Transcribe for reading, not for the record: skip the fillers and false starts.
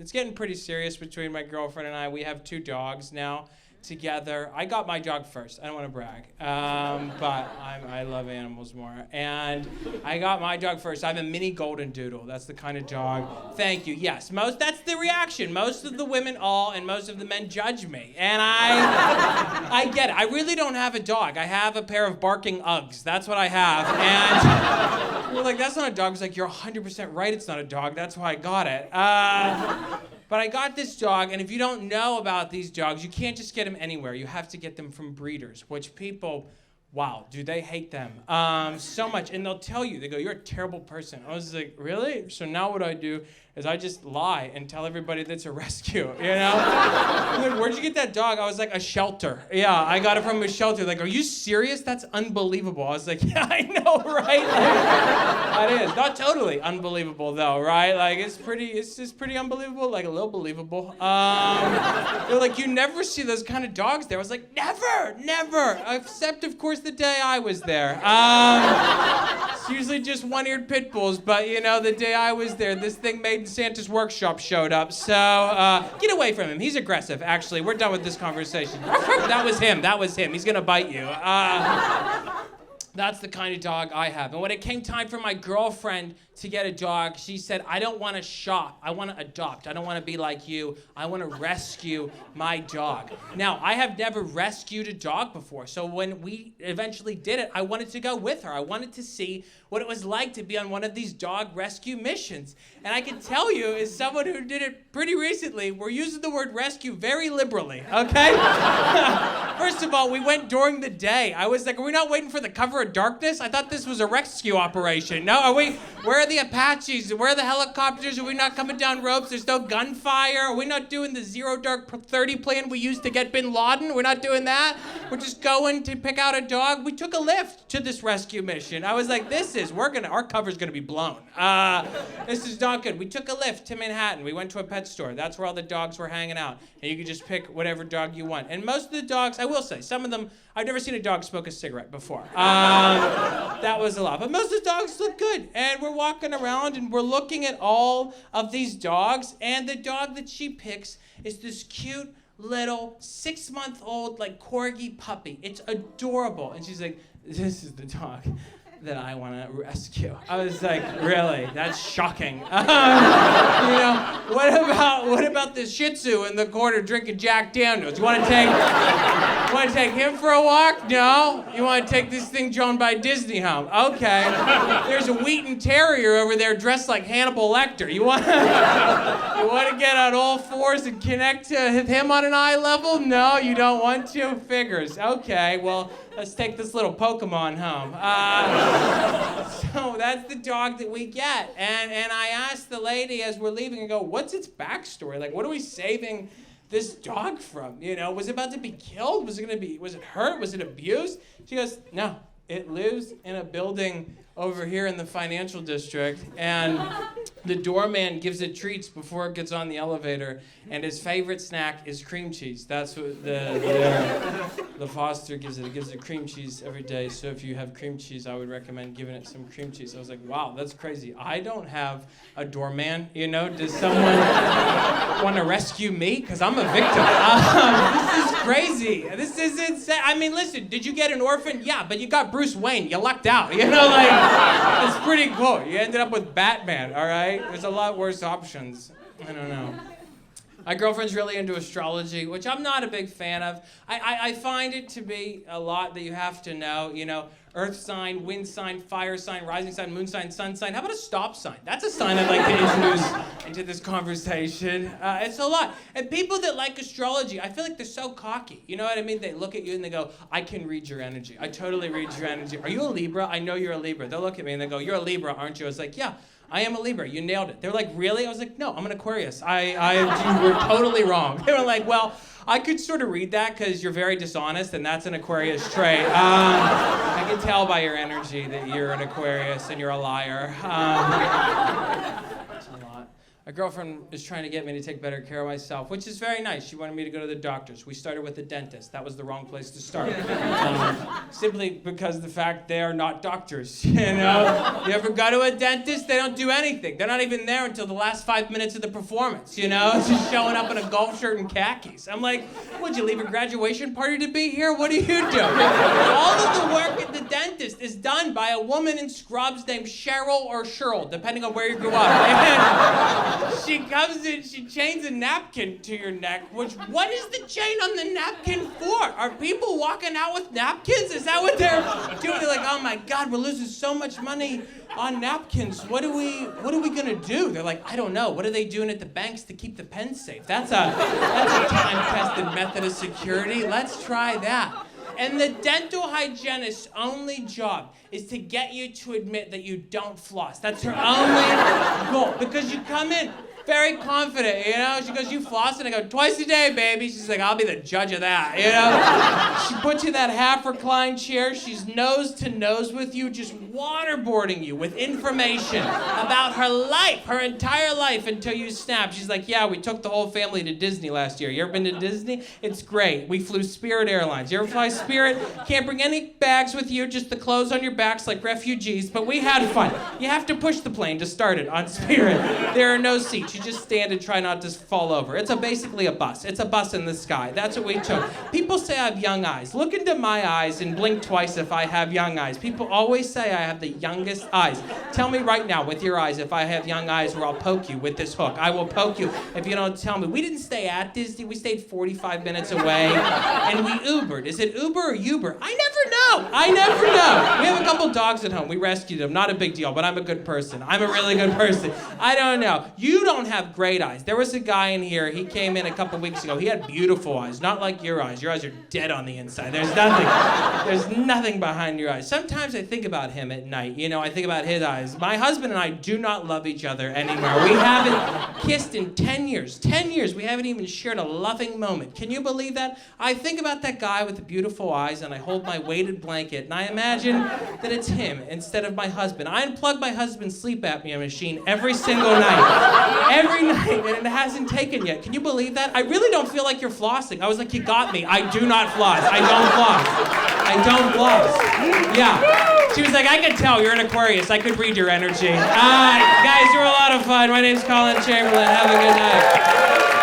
It's getting pretty serious between my girlfriend and I. We have 2 dogs now together. I got my dog first. I don't want to brag, but I love animals more. And I got my dog first. I have a mini golden doodle. That's the kind of dog. Thank you. Yes, that's the reaction. Most of the women and most of the men judge me, and I get it. I really don't have a dog. I have a pair of barking Uggs. That's what I have. And you're like, that's not a dog. It's like, you're 100% right. It's not a dog. That's why I got it. But I got this dog, and if you don't know about these dogs, you can't just get them anywhere. You have to get them from breeders, which people, wow, do they hate them so much. And they'll tell you, they go, you're a terrible person. I was like, really? So now what I do is I just lie and tell everybody that's a rescue, you know? Like, where'd you get that dog? I was like, a shelter. Yeah, I got it from a shelter. Like, are you serious? That's unbelievable. I was like, yeah, I know, right? Like, that is. Not totally unbelievable, though, right? Like, it's just pretty unbelievable, like a little believable. They're like, you never see those kind of dogs there. I was like, never. Except, of course, the day I was there. It's usually just one-eared pit bulls, but, you know, the day I was there, this thing made in Santa's workshop showed up. So, get away from him. He's aggressive, actually. We're done with this conversation. That was him. He's gonna bite you. That's the kind of dog I have. And when it came time for my girlfriend to get a dog, she said, I don't want to shop. I want to adopt. I don't want to be like you. I want to rescue my dog. Now, I have never rescued a dog before. So when we eventually did it, I wanted to go with her. I wanted to see what it was like to be on one of these dog rescue missions. And I can tell you, as someone who did it pretty recently, we're using the word rescue very liberally, okay? First of all, we went during the day. I was like, are we not waiting for the cover of darkness? I thought this was a rescue operation. No, are we? Where are the Apaches? Where are the helicopters? Are we not coming down ropes? There's no gunfire. Are we not doing the Zero Dark 30 plan we used to get Bin Laden? We're not doing that. We're just going to pick out a dog. We took a lift to this rescue mission. I was like, our cover's gonna be blown. This is not good. We took a lift to Manhattan. We went to a pet store. That's where all the dogs were hanging out. And you could just pick whatever dog you want. And most of the dogs, I will say, some of them, I've never seen a dog smoke a cigarette before. That was a lot. But most of the dogs look good. And we're walking around and we're looking at all of these dogs. And the dog that she picks is this cute little 6-month-old like corgi puppy. It's adorable. And she's like, this is the dog that I want to rescue. I was like, really? That's shocking. You know, what about this Shih Tzu in the corner drinking Jack Daniels? You want to take him for a walk? No. You want to take this thing drawn by Disney home? Okay. There's a Wheaton Terrier over there dressed like Hannibal Lecter. You want to get on all fours and connect to him on an eye level? No, you don't want to. Figures. Okay. Well, let's take this little Pokemon home. So that's the dog that we get. And I asked the lady as we're leaving, I go, what's its backstory? Like, what are we saving this dog from? You know, was it about to be killed? Was it hurt? Was it abused? She goes, no, it lives in a building over here in the financial district, and the doorman gives it treats before it gets on the elevator, and his favorite snack is cream cheese. That's what the foster gives it. It gives it cream cheese every day, so if you have cream cheese, I would recommend giving it some cream cheese. I was like, wow, that's crazy. I don't have a doorman, you know? Does someone want to rescue me? Because I'm a victim. This is crazy. This is insane. I mean, listen, did you get an orphan? Yeah, but you got Bruce Wayne. You lucked out, you know? Like, it's pretty cool. You ended up with Batman, all right? There's a lot worse options. I don't know. My girlfriend's really into astrology, which I'm not a big fan of. I find it to be a lot that you have to know, you know, earth sign, wind sign, fire sign, rising sign, moon sign, sun sign. How about a stop sign? That's a sign I'd like to introduce into this conversation. It's a lot. And people that like astrology, I feel like they're so cocky. You know what I mean? They look at you and they go, I can read your energy. I totally read your energy. Are you a Libra? I know you're a Libra. They'll look at me and they go, you're a Libra, aren't you? I was like, yeah. I am a Libra. You nailed it. They're like, really? I was like, no, I'm an Aquarius. You were totally wrong. They were like, well, I could sort of read that because you're very dishonest, and that's an Aquarius trait. I can tell by your energy that you're an Aquarius and you're a liar. That's a lot. a girlfriend is trying to get me to take better care of myself, which is very nice. She wanted me to go to the doctors. We started with the dentist. That was the wrong place to start. Simply because the fact they are not doctors, you know? You ever go to a dentist? They don't do anything. They're not even there until the last 5 minutes of the performance, you know? It's just showing up in a golf shirt and khakis. I'm like, would you leave a graduation party to be here? What do you do? All of the work at the dentist is done by a woman in scrubs named Cheryl or Cheryl, depending on where you grew up. And she comes in, she chains a napkin to your neck, which, what is the chain on the napkin for? Are people walking out with napkins? Is that what they're doing? They're like, oh my God, we're losing so much money on napkins. What are we gonna do? They're like, I don't know. What are they doing at the banks to keep the pens safe? That's a time-tested method of security. Let's try that. And the dental hygienist's only job is to get you to admit that you don't floss. That's her only goal. Because you come in very confident, you know? She goes, you floss? And I go, twice a day, baby. She's like, I'll be the judge of that, you know? She puts you in that half-reclined chair. She's nose to nose with you, just waterboarding you with information about her life, her entire life, until you snap. She's like, yeah, we took the whole family to Disney last year. You ever been to Disney? It's great. We flew Spirit Airlines. You ever fly Spirit? Can't bring any bags with you, just the clothes on your backs like refugees, but we had fun. You have to push the plane to start it on Spirit. There are no seats. You just stand and try not to fall over. It's basically a bus. It's a bus in the sky. That's what we took. People say I have young eyes. Look into my eyes and blink twice if I have young eyes. People always say I have the youngest eyes. Tell me right now with your eyes if I have young eyes, or I'll poke you with this hook. I will poke you if you don't tell me. We didn't stay at Disney. We stayed 45 minutes away, and we Ubered. Is it Uber or Uber? I never know. We have a couple dogs at home. We rescued them. Not a big deal, but I'm a good person. I'm a really good person. I don't know. You don't have great eyes. There was a guy in here. He came in a couple weeks ago. He had beautiful eyes, not like your eyes. Your eyes are dead on the inside. There's nothing behind your eyes. Sometimes I think about him at night. You know, I think about his eyes. My husband and I do not love each other anymore. We haven't kissed in 10 years. 10 years. We haven't even shared a loving moment. Can you believe that? I think about that guy with the beautiful eyes, and I hold my weighted blanket, and I imagine that it's him instead of my husband. I unplug my husband's sleep apnea machine every single night. Every night, and it hasn't taken yet. Can you believe that? I really don't feel like you're flossing. I was like, you got me. I do not floss. I don't floss. Yeah. She was like, I could tell you're an Aquarius. I could read your energy. Guys, you were a lot of fun. My name's Collin Chamberlin. Have a good night.